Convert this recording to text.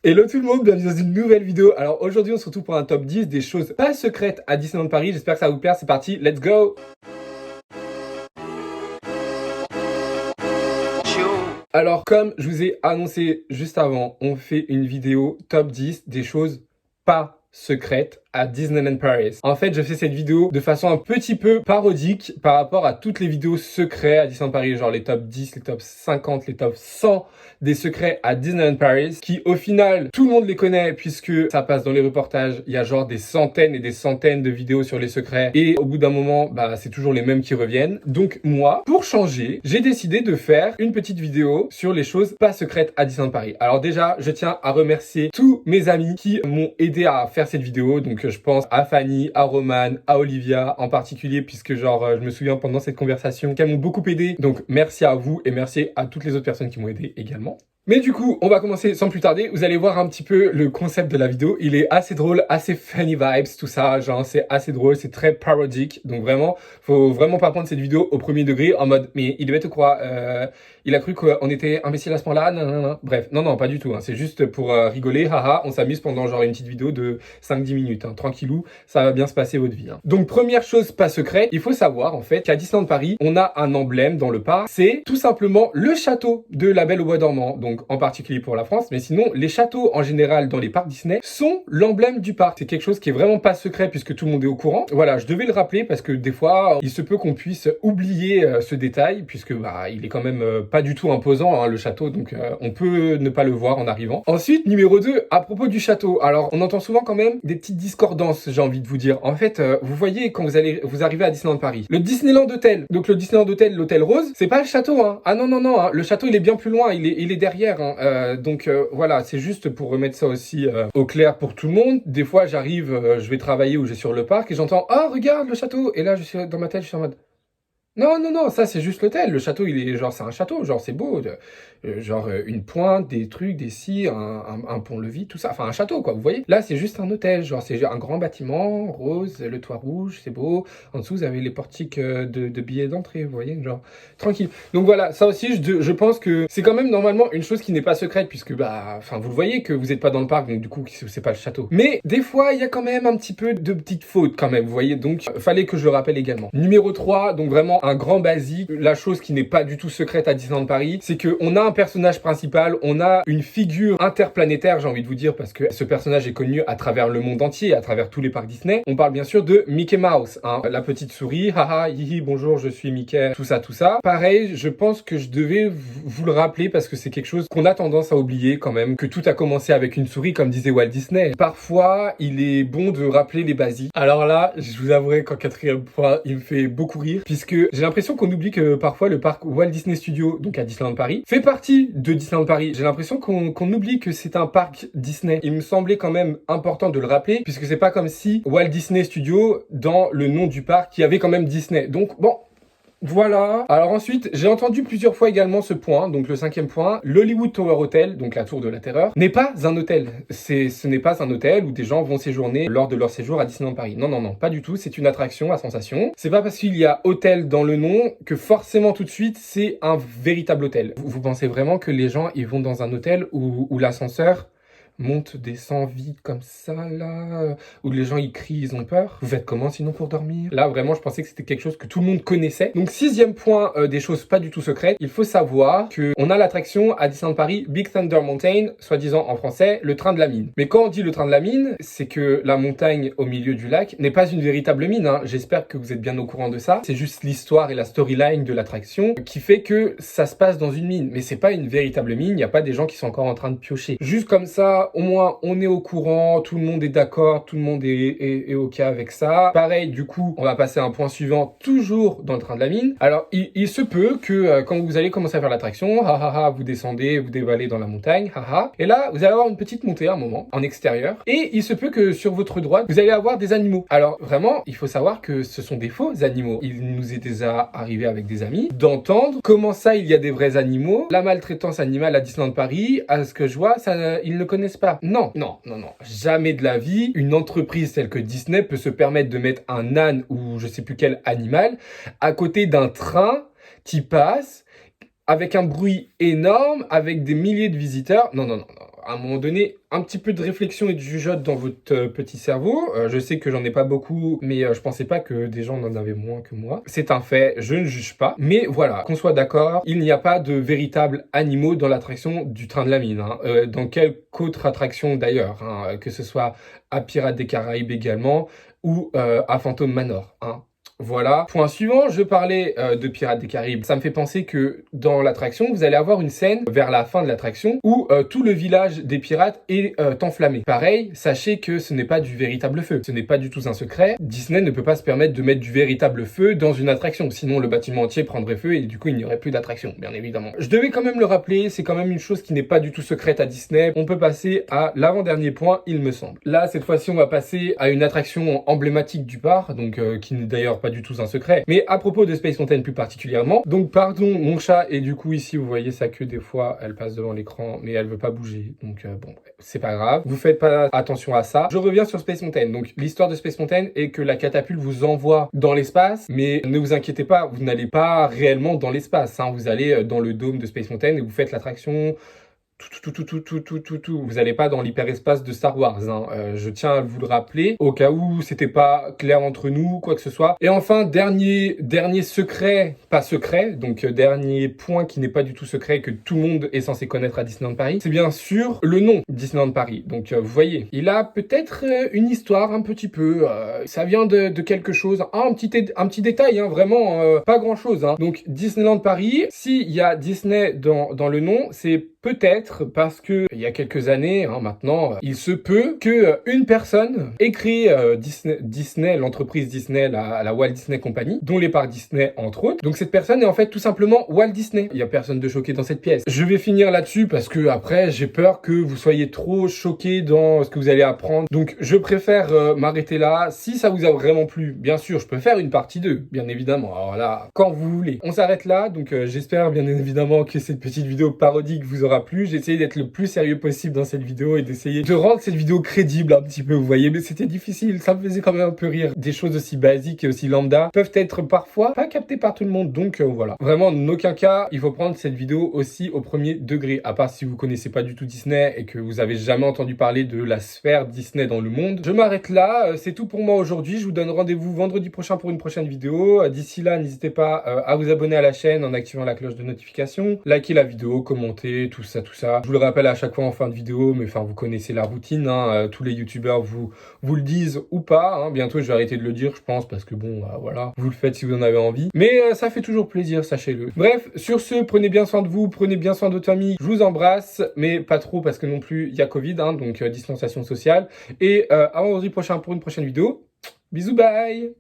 Hello tout le monde, bienvenue dans une nouvelle vidéo. Alors aujourd'hui on se retrouve pour un top 10 des choses pas secrètes à Disneyland Paris. J'espère que ça va vous plaire, c'est parti, let's go. Alors comme je vous ai annoncé juste avant, on fait une vidéo top 10 des choses pas secrètes à Disneyland Paris. En fait, je fais cette vidéo de façon un petit peu parodique par rapport à toutes les vidéos secrètes à Disneyland Paris, genre les top 10, les top 50, les top 100 des secrets à Disneyland Paris, qui au final, tout le monde les connaît puisque ça passe dans les reportages, il y a genre des centaines et des centaines de vidéos sur les secrets et au bout d'un moment, bah c'est toujours les mêmes qui reviennent. Donc moi, pour changer, j'ai décidé de faire une petite vidéo sur les choses pas secrètes à Disneyland Paris. Alors déjà, je tiens à remercier tous mes amis qui m'ont aidé à faire cette vidéo, donc je pense à Fanny, à Roman, à Olivia en particulier, puisque genre je me souviens pendant cette conversation qu'elles m'ont beaucoup aidé. Donc merci à vous et merci à toutes les autres personnes qui m'ont aidé également. Mais du coup, on va commencer sans plus tarder. Vous allez voir un petit peu le concept de la vidéo. Il est assez drôle, assez funny vibes, tout ça. Genre, c'est assez drôle, c'est très parodique. Donc vraiment, faut vraiment pas prendre cette vidéo au premier degré en mode, mais il devait être quoi il a cru qu'on était imbécile à ce moment-là. Non, non, non. Bref, non, non, pas du tout. Hein. C'est juste pour rigoler. Haha, on s'amuse pendant genre une petite vidéo de 5-10 minutes. Hein. Tranquillou, ça va bien se passer votre vie. Hein. Donc, première chose pas secrète, il faut savoir en fait qu'à Disneyland Paris, on a un emblème dans le parc. C'est tout simplement le château de La Belle au Bois dormant. Donc, en particulier pour la France, mais sinon, les châteaux en général dans les parcs Disney sont l'emblème du parc. C'est quelque chose qui est vraiment pas secret puisque tout le monde est au courant. Voilà, je devais le rappeler parce que des fois, il se peut qu'on puisse oublier ce détail puisque bah, il est quand même pas du tout imposant, hein, le château, donc on peut ne pas le voir en arrivant. Ensuite, numéro 2, à propos du château. Alors, on entend souvent quand même des petites discordances, j'ai envie de vous dire. En fait, vous voyez quand vous arrivez à Disneyland Paris, le Disneyland Hotel, donc le Disneyland Hotel, l'hôtel rose, c'est pas le château, hein. Ah non, non, non, hein. Le château, il est bien plus loin, il est derrière, hein. Donc voilà, c'est juste pour remettre ça aussi au clair pour tout le monde. Des fois, j'arrive, je vais travailler ou je suis sur le parc et j'entends « Ah, regarde le château !» Et là, je suis dans ma tête, je suis en mode non, non, non, ça c'est juste l'hôtel. Le château, il est genre, c'est un château, genre c'est beau. Genre une pointe, des trucs, des scies, un pont-levis, tout ça. Enfin, un château, quoi, vous voyez. Là, c'est juste un hôtel. Genre, c'est un grand bâtiment, rose, le toit rouge, c'est beau. En dessous, vous avez les portiques de billets d'entrée, vous voyez, genre, tranquille. Donc voilà, ça aussi, je pense que c'est quand même normalement une chose qui n'est pas secrète, puisque, bah, enfin, vous le voyez que vous n'êtes pas dans le parc, donc du coup, c'est pas le château. Mais des fois, il y a quand même un petit peu de petites fautes, quand même, vous voyez. Donc, fallait que je le rappelle également. Numéro 3, donc vraiment un grand basique, la chose qui n'est pas du tout secrète à Disneyland Paris, c'est qu'on a un personnage principal, on a une figure interplanétaire, j'ai envie de vous dire, parce que ce personnage est connu à travers le monde entier, à travers tous les parcs Disney. On parle bien sûr de Mickey Mouse, hein, la petite souris, haha, hihi, bonjour, je suis Mickey, tout ça, tout ça. Pareil, je pense que je devais vous le rappeler parce que c'est quelque chose qu'on a tendance à oublier quand même, que tout a commencé avec une souris, comme disait Walt Disney. Parfois, il est bon de rappeler les basiques. Alors là, je vous avouerai qu'en quatrième point, il me fait beaucoup rire, puisque j'ai l'impression qu'on oublie que parfois le parc Walt Disney Studios, donc à Disneyland Paris, fait partie de Disneyland Paris. J'ai l'impression qu'on oublie que c'est un parc Disney. Il me semblait quand même important de le rappeler, puisque c'est pas comme si Walt Disney Studios, dans le nom du parc, il y avait quand même Disney. Donc bon, voilà. Alors ensuite, j'ai entendu plusieurs fois également ce point, donc le 5e point, l'Hollywood Tower Hotel, donc la tour de la terreur, n'est pas un hôtel. Ce n'est pas un hôtel où des gens vont séjourner lors de leur séjour à Disneyland Paris. Non, non, non, pas du tout. C'est une attraction à sensation. C'est pas parce qu'il y a hôtel dans le nom que forcément tout de suite c'est un véritable hôtel. Vous pensez vraiment que les gens ils vont dans un hôtel où l'ascenseur monte, descend vite comme ça, là, où les gens ils crient, ils ont peur. Vous faites comment sinon pour dormir? Là, vraiment, je pensais que c'était quelque chose que tout le monde connaissait. Donc, 6e point des choses pas du tout secrètes, il faut savoir que on a l'attraction à Disneyland Paris, Big Thunder Mountain, soi-disant en français, le train de la mine. Mais quand on dit le train de la mine, c'est que la montagne au milieu du lac n'est pas une véritable mine, hein. J'espère que vous êtes bien au courant de ça. C'est juste l'histoire et la storyline de l'attraction qui fait que ça se passe dans une mine. Mais c'est pas une véritable mine, il n'y a pas des gens qui sont encore en train de piocher. Juste comme ça, au moins on est au courant, tout le monde est d'accord, tout le monde est ok avec ça. Pareil, du coup, on va passer à un point suivant, toujours dans le train de la mine. Alors, il se peut que quand vous allez commencer à faire l'attraction, vous descendez, vous dévalez dans la montagne, et là, vous allez avoir une petite montée à un moment, en extérieur, et il se peut que sur votre droite, vous allez avoir des animaux. Alors, vraiment, il faut savoir que ce sont des faux animaux. Il nous est déjà arrivé avec des amis d'entendre comment ça, il y a des vrais animaux. La maltraitance animale à Disneyland Paris, à ce que je vois, ça, ils ne connaissent pas. Non, non, non, non. Jamais de la vie, une entreprise telle que Disney peut se permettre de mettre un âne ou je sais plus quel animal à côté d'un train qui passe avec un bruit énorme, avec des milliers de visiteurs. Non, non, non, non. à un moment donné, un petit peu de réflexion et de jugeote dans votre petit cerveau. Je sais que j'en ai pas beaucoup, mais je pensais pas que des gens en avaient moins que moi. C'est un fait, je ne juge pas. Mais voilà, qu'on soit d'accord, il n'y a pas de véritables animaux dans l'attraction du train de la mine. Hein. Dans quelque autre attraction d'ailleurs, hein, que ce soit à Pirates des Caraïbes également, ou à Phantom Manor. Hein. Voilà. Point suivant, je parlais de Pirates des Caraïbes. Ça me fait penser que dans l'attraction, vous allez avoir une scène vers la fin de l'attraction où tout le village des pirates est enflammé. Pareil, sachez que ce n'est pas du véritable feu. Ce n'est pas du tout un secret. Disney ne peut pas se permettre de mettre du véritable feu dans une attraction. Sinon, le bâtiment entier prendrait feu et du coup, il n'y aurait plus d'attraction, bien évidemment. Je devais quand même le rappeler, c'est quand même une chose qui n'est pas du tout secrète à Disney. On peut passer à l'avant-dernier point, il me semble. Là, cette fois-ci, on va passer à une attraction emblématique du parc, donc qui n'est d'ailleurs pas du tout un secret. Mais à propos de Space Mountain plus particulièrement, donc pardon, mon chat, et du coup ici vous voyez sa queue des fois, elle passe devant l'écran, mais elle veut pas bouger. Donc bon, c'est pas grave. Vous faites pas attention à ça. Je reviens sur Space Mountain. Donc l'histoire de Space Mountain est que la catapulte vous envoie dans l'espace, mais ne vous inquiétez pas, vous n'allez pas réellement dans l'espace. Hein. Vous allez dans le dôme de Space Mountain et vous faites l'attraction. Vous n'allez pas dans l'hyperespace de Star Wars. Hein. Je tiens à vous le rappeler au cas où c'était pas clair entre nous, quoi que ce soit. Et enfin, dernier secret, pas secret, donc dernier point qui n'est pas du tout secret que tout le monde est censé connaître à Disneyland Paris, c'est bien sûr le nom Disneyland Paris. Donc vous voyez, il a peut-être une histoire un petit peu. Ça vient de quelque chose, un petit détail, hein, vraiment pas grand chose. Hein. Donc Disneyland Paris, s'il y a Disney dans le nom, c'est peut-être parce que il y a quelques années, hein, maintenant, il se peut que une personne ait créé Disney, l'entreprise Disney, la Walt Disney Company, dont les parcs Disney entre autres. Donc cette personne est en fait tout simplement Walt Disney. Il y a personne de choqué dans cette pièce. Je vais finir là-dessus parce que après j'ai peur que vous soyez trop choqués dans ce que vous allez apprendre. Donc je préfère m'arrêter là. Si ça vous a vraiment plu, bien sûr, je peux faire une partie 2, bien évidemment. Alors là, quand vous voulez. On s'arrête là. Donc j'espère bien évidemment que cette petite vidéo parodique vous aura plu. J'ai essayé d'être le plus sérieux possible dans cette vidéo et d'essayer de rendre cette vidéo crédible un petit peu, vous voyez, mais c'était difficile, ça me faisait quand même un peu rire. Des choses aussi basiques et aussi lambda peuvent être parfois pas captées par tout le monde, donc voilà. Vraiment, en aucun cas, il faut prendre cette vidéo aussi au premier degré, à part si vous connaissez pas du tout Disney et que vous avez jamais entendu parler de la sphère Disney dans le monde. Je m'arrête là, c'est tout pour moi aujourd'hui, je vous donne rendez-vous vendredi prochain pour une prochaine vidéo. D'ici là, n'hésitez pas à vous abonner à la chaîne en activant la cloche de notification, liker la vidéo, commenter, tout ça. Je vous le rappelle à chaque fois en fin de vidéo, mais enfin vous connaissez la routine, hein, tous les youtubeurs vous le disent ou pas, hein. Bientôt je vais arrêter de le dire je pense parce que bon voilà, vous le faites si vous en avez envie, mais ça fait toujours plaisir, sachez-le. Bref, sur ce, prenez bien soin de vous, prenez bien soin de votre famille, je vous embrasse, mais pas trop parce que non plus il y a Covid, hein, donc distanciation sociale, et à vendredi prochain pour une prochaine vidéo, bisous, bye.